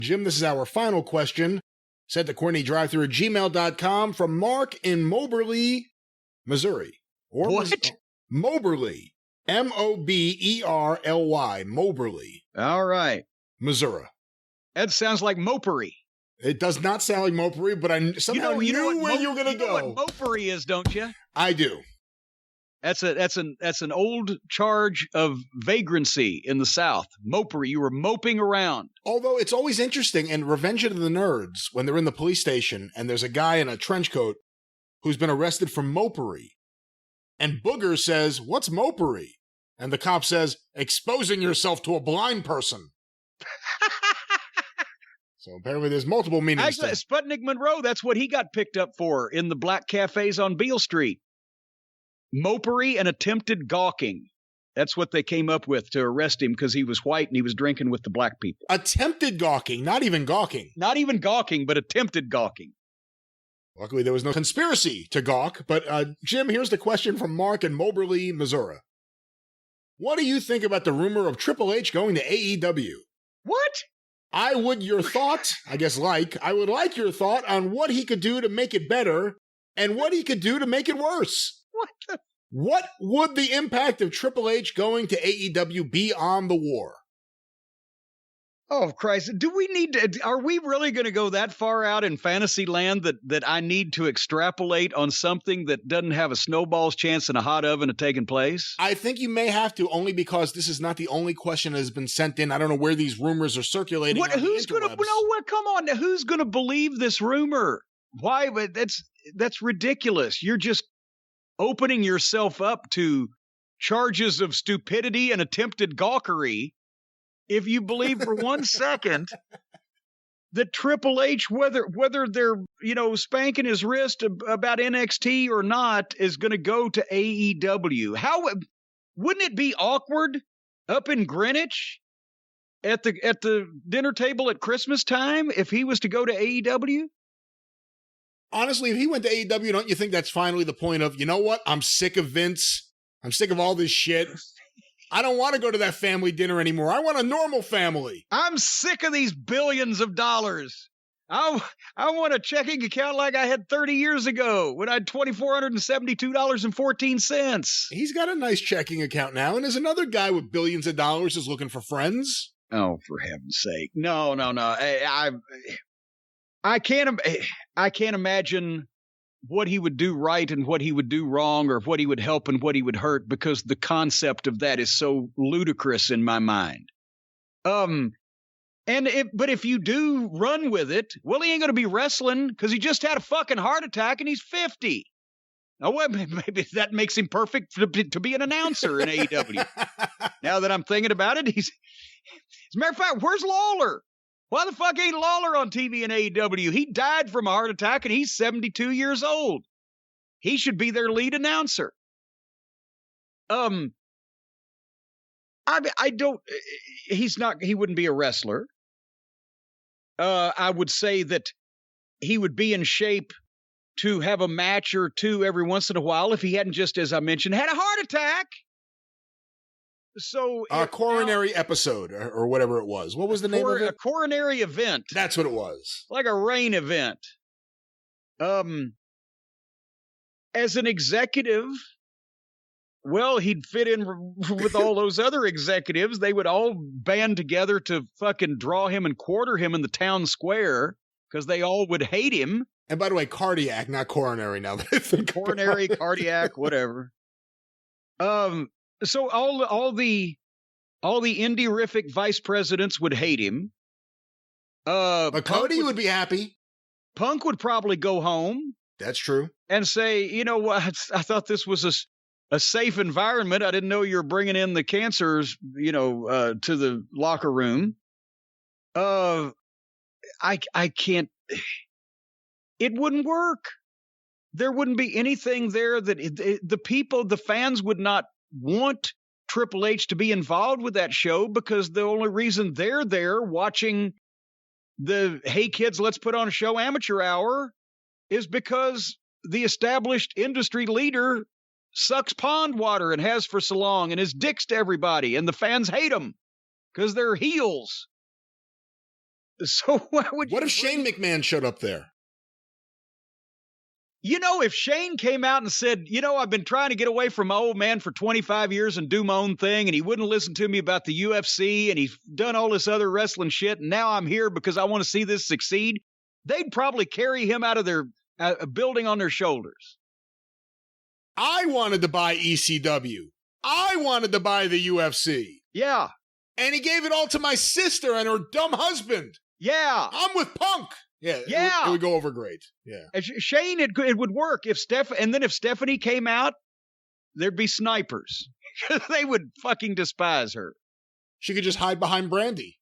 Jim, this is our final question. Sent to CornyDriveThru@gmail.com from Mark in Moberly, Missouri. What? Moberly. Moberly. Moberly. All right. Missouri. That sounds like mopery. It does not sound like mopery, but I somehow knew where you were going to go. You know what mopery is, don't you? I do. That's an old charge of vagrancy in the South. Mopery. You were moping around. Although it's always interesting in Revenge of the Nerds, when they're in the police station and there's a guy in a trench coat who's been arrested for mopery. And Booger says, "What's mopery?" And the cop says, "Exposing yourself to a blind person." So apparently there's multiple meanings. Actually, Sputnik Monroe, that's what he got picked up for in the black cafes on Beale Street. Mopery and attempted gawking. That's what they came up with to arrest him because he was white and he was drinking with the black people. Attempted gawking, not even gawking. Not even gawking, but attempted gawking. Luckily, there was no conspiracy to gawk. But Jim, here's the question from Mark in Moberly, Missouri. What do you think about the rumor of Triple H going to AEW? What? I would your thought on what he could do to make it better and what he could do to make it worse. What would the impact of Triple H going to AEW be on the war? Oh, Christ. Are we really going to go that far out in fantasy land that I need to extrapolate on something that doesn't have a snowball's chance in a hot oven of taking place? I think you may have to, only because this is not the only question that has been sent in. I don't know where these rumors are circulating. Who's going to, come on. Who's going to believe this rumor? Why? That's ridiculous. You're just opening yourself up to charges of stupidity and attempted gawkery. If you believe for 1 second that Triple H, whether they're, spanking his wrist about NXT or not, is going to go to AEW. Wouldn't it be awkward up in Greenwich at the dinner table at Christmas time if he was to go to AEW? Honestly, if he went to AEW, don't you think that's finally the point of, you know what? I'm sick of Vince. I'm sick of all this shit. I don't want to go to that family dinner anymore. I want a normal family. I'm sick of these billions of dollars. I want a checking account like I had 30 years ago when I had $2,472.14. He's got a nice checking account now, and there's another guy with billions of dollars who's looking for friends. Oh, for heaven's sake. No. I can't imagine what he would do right and what he would do wrong, or what he would help and what he would hurt, because the concept of that is so ludicrous in my mind. But if you do run with it, well, he ain't going to be wrestling because he just had a fucking heart attack and he's 50. Oh, well, maybe that makes him perfect to be an announcer in AEW. Now that I'm thinking about it, as a matter of fact, where's Lawler? Why the fuck ain't Lawler on TV in AEW? He died from a heart attack and he's 72 years old. He should be their lead announcer. He wouldn't be a wrestler. I would say that he would be in shape to have a match or two every once in a while if he hadn't just, as I mentioned, had a heart attack. So a coronary episode or whatever it was. What was the name of it? A coronary event. That's what it was. Like a rain event. As an executive, well, he'd fit in with all those other executives. They would all band together to fucking draw him and quarter him in the town square because they all would hate him. And by the way, cardiac, not coronary. Now that I think coronary, cardiac, whatever. So all the indie-rific vice presidents would hate him. But Cody would be happy. Punk would probably go home. That's true. And say, you know what? I thought this was a safe environment. I didn't know you were bringing in the cancers, to the locker room. I can't. It wouldn't work. There wouldn't be anything there that the fans would not want Triple H to be involved with that show, because the only reason they're there watching the "Hey Kids, let's put on a show" amateur hour is because the established industry leader sucks pond water and has for so long and is dicks to everybody, and the fans hate him because they're heels. So why would you? What if Shane McMahon showed up there? You know, if Shane came out and said, you know, I've been trying to get away from my old man for 25 years and do my own thing, and he wouldn't listen to me about the UFC, and he's done all this other wrestling shit, and now I'm here because I want to see this succeed, they'd probably carry him out of their building on their shoulders. I wanted to buy ECW. I wanted to buy the UFC. Yeah. And he gave it all to my sister and her dumb husband. Yeah. I'm with Punk. Yeah. Yeah. It would go over great. Yeah. Shane, it would work. If Stephanie came out, there'd be snipers. They would fucking despise her. She could just hide behind Brandy.